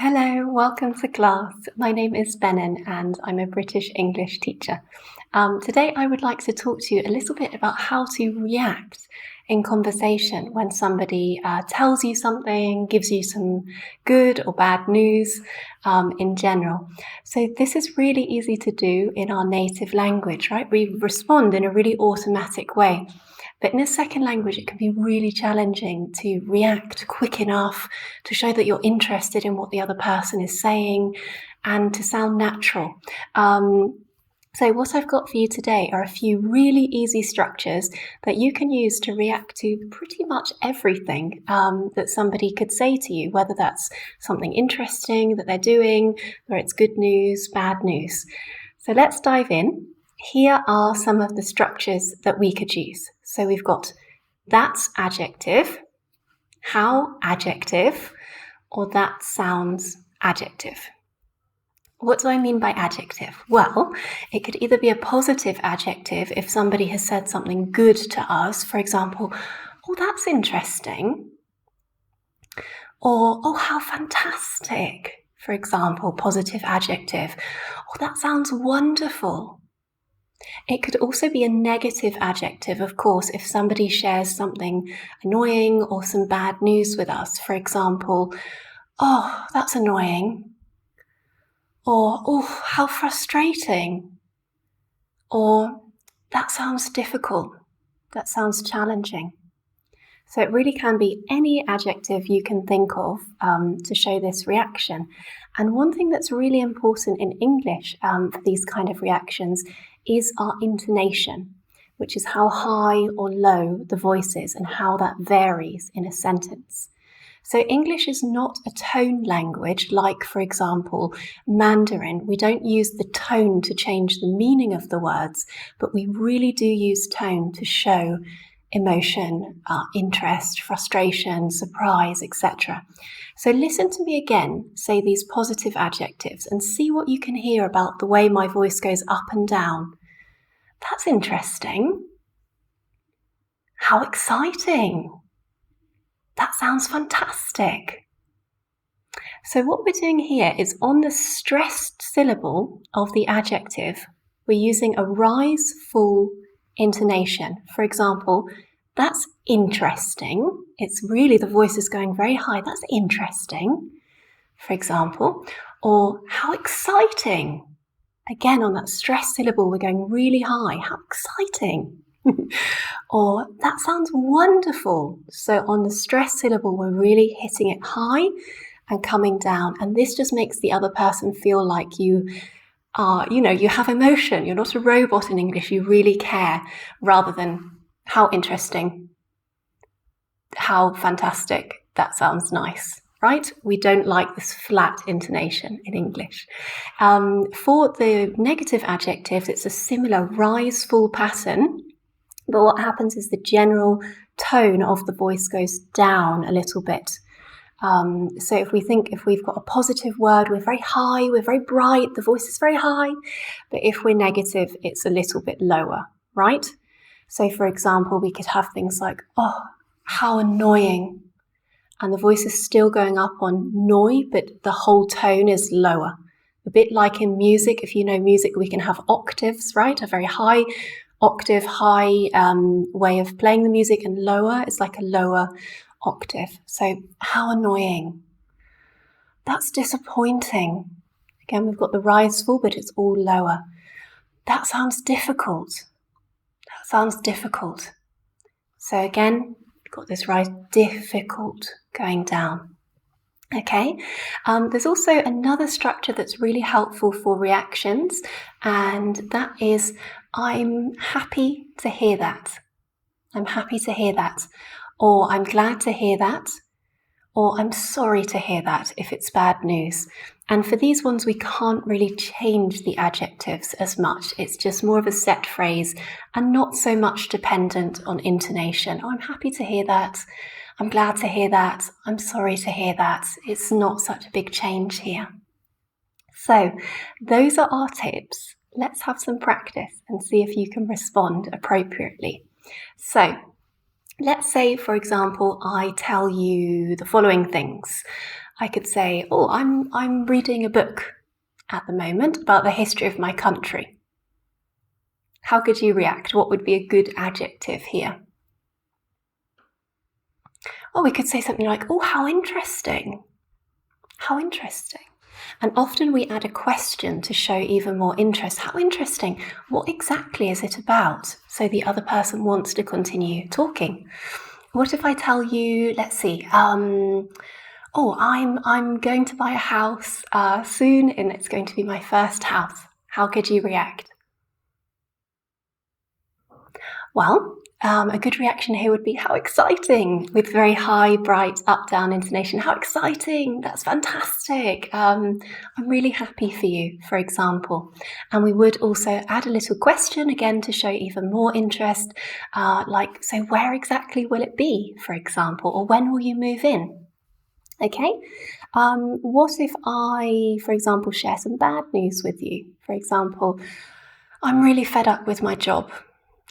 Hello, welcome to class. My name is Benin and I'm a British English teacher. Today I would like to talk to you a little bit about how to react in conversation when somebody tells you something, gives you some good or bad news in general. So this is really easy to do in our native language, right? We respond in a really automatic way. But in a second language, it can be really challenging to react quick enough to show that you're interested in what the other person is saying and to sound natural. So what I've got for you today are a few really easy structures that you can use to react to pretty much everything that somebody could say to you, whether that's something interesting that they're doing, or it's good news, bad news. So let's dive in. Here are some of the structures that we could use. So we've got that's adjective, how adjective, or that sounds adjective. What do I mean by adjective? Well, it could either be a positive adjective if somebody has said something good to us, for example, oh, that's interesting, or oh, how fantastic, for example, positive adjective, oh, that sounds wonderful. It could also be a negative adjective, of course, if somebody shares something annoying or some bad news with us. For example, oh, that's annoying. Or, oh, how frustrating. Or, that sounds difficult. That sounds challenging. So it really can be any adjective you can think of to show this reaction. And one thing that's really important in English for these kind of reactions is our intonation, which is how high or low the voice is and how that varies in a sentence. So English is not a tone language like, for example, Mandarin. We don't use the tone to change the meaning of the words, but we really do use tone to show emotion, interest, frustration, surprise, etc. So listen to me again say these positive adjectives and see what you can hear about the way my voice goes up and down. That's interesting. How exciting. That sounds fantastic. So what we're doing here is on the stressed syllable of the adjective, we're using a rise full intonation. For example, that's interesting. It's really the voice is going very high. That's interesting, for example. Or how exciting. Again, on that stressed syllable, we're going really high. How exciting. Or that sounds wonderful. So on the stressed syllable, we're really hitting it high and coming down. And this just makes the other person feel like you are, you have emotion. You're not a robot in English. You really care, rather than how interesting, how fantastic, that sounds nice, right? We don't like this flat intonation in English. For the negative adjectives, it's a similar rise full pattern. But what happens is the general tone of the voice goes down a little bit. So if we've got a positive word, we're very high, we're very bright, the voice is very high. But if we're negative, it's a little bit lower, right? So for example, we could have things like, oh, how annoying. And the voice is still going up on noi, but the whole tone is lower. A bit like in music, if you know music, we can have octaves, right? A very high octave, high way of playing the music, and lower is like a lower octave. So how annoying. That's disappointing. Again, we've got the rise full, but it's all lower. That sounds difficult. That sounds difficult. So again, we've got this rise, difficult, going down. Okay, there's also another structure that's really helpful for reactions, and that is, I'm happy to hear that. I'm happy to hear that. Or I'm glad to hear that. Or I'm sorry to hear that if it's bad news. And for these ones, we can't really change the adjectives as much. It's just more of a set phrase and not so much dependent on intonation. Oh, I'm happy to hear that. I'm glad to hear that. I'm sorry to hear that. It's not such a big change here. So those are our tips. Let's have some practice and see if you can respond appropriately. So let's say, for example, I tell you the following things. I could say, oh, I'm reading a book at the moment about the history of my country. How could you react? What would be a good adjective here? Or we could say something like, oh, how interesting. How interesting. And often we add a question to show even more interest. How interesting. What exactly is it about? So the other person wants to continue talking. What if I tell you, let's see, oh, I'm going to buy a house soon, and it's going to be my first house. How could you react? Well, a good reaction here would be, how exciting, with very high, bright, up-down intonation. How exciting, that's fantastic. I'm really happy for you, for example. And we would also add a little question, again, to show even more interest, like, so where exactly will it be, for example, or when will you move in? Okay, what if I, for example, share some bad news with you? For example, I'm really fed up with my job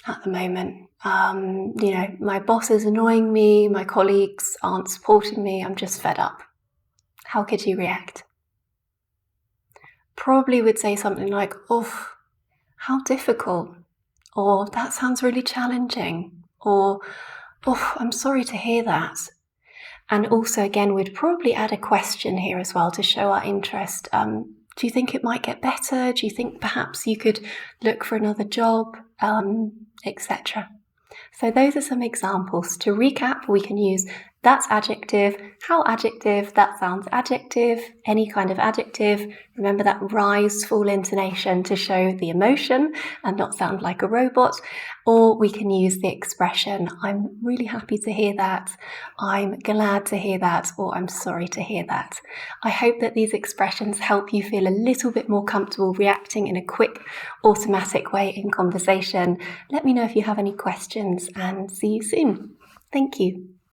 at the moment. My boss is annoying me, my colleagues aren't supporting me, I'm just fed up. How could you react? Probably would say something like, oh, how difficult, or that sounds really challenging, or, oh, I'm sorry to hear that. And also, again, we'd probably add a question here as well to show our interest. Do you think it might get better? Do you think perhaps you could look for another job, etc.? So those are some examples. To recap, we can use that's adjective, how adjective, that sounds adjective, any kind of adjective. Remember that rise, fall intonation to show the emotion and not sound like a robot. Or we can use the expression, I'm really happy to hear that, I'm glad to hear that, or I'm sorry to hear that. I hope that these expressions help you feel a little bit more comfortable reacting in a quick, automatic way in conversation. Let me know if you have any questions, and see you soon. Thank you.